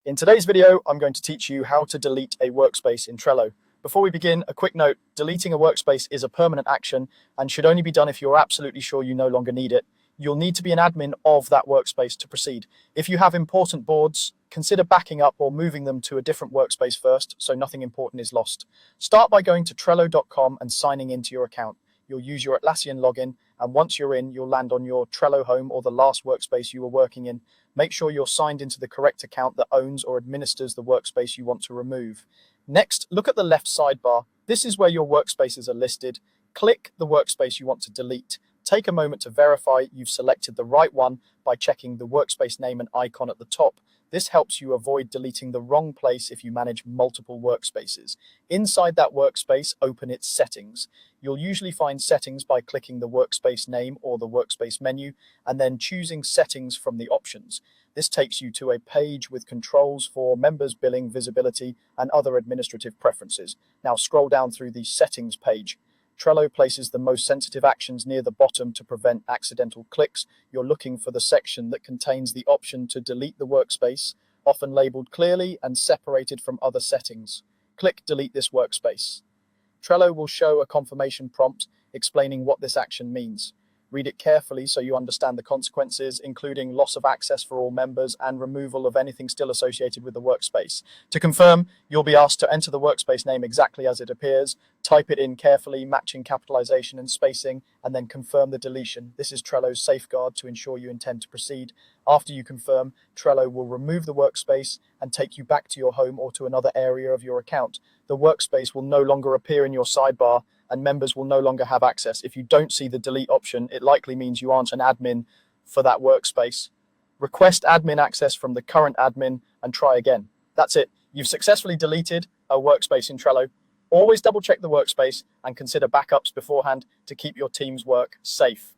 In today's video, I'm going to teach you how to delete a workspace in Trello. Before we begin, a quick note: deleting a workspace is a permanent action and should only be done if you're absolutely sure you no longer need it. You'll need to be an admin of that workspace to proceed. If you have important boards, consider backing up or moving them to a different workspace first so nothing important is lost. Start by going to Trello.com and signing into your account. You'll use your Atlassian login, and once you're in, you'll land on your Trello home or the last workspace you were working in. Make sure you're signed into the correct account that owns or administers the workspace you want to remove. Next, look at the left sidebar. This is where your workspaces are listed. Click the workspace you want to delete. Take a moment to verify you've selected the right one by checking the workspace name and icon at the top. This helps you avoid deleting the wrong place if you manage multiple workspaces. Inside that workspace, open its settings. You'll usually find settings by clicking the workspace name or the workspace menu and then choosing settings from the options. This takes you to a page with controls for members, billing, visibility, and other administrative preferences. Now scroll down through the settings page. Trello places the most sensitive actions near the bottom to prevent accidental clicks. You're looking for the section that contains the option to delete the workspace, often labeled clearly and separated from other settings. Click Delete this workspace. Trello will show a confirmation prompt explaining what this action means. Read it carefully so you understand the consequences, including loss of access for all members and removal of anything still associated with the workspace. To confirm, you'll be asked to enter the workspace name exactly as it appears, type it in carefully, matching capitalization and spacing, and then confirm the deletion. This is Trello's safeguard to ensure you intend to proceed. After you confirm, Trello will remove the workspace and take you back to your home or to another area of your account. The workspace will no longer appear in your sidebar, and members will no longer have access. If you don't see the delete option, it likely means you aren't an admin for that workspace. Request admin access from the current admin and try again. That's it. You've successfully deleted a workspace in Trello. Always double check the workspace and consider backups beforehand to keep your team's work safe.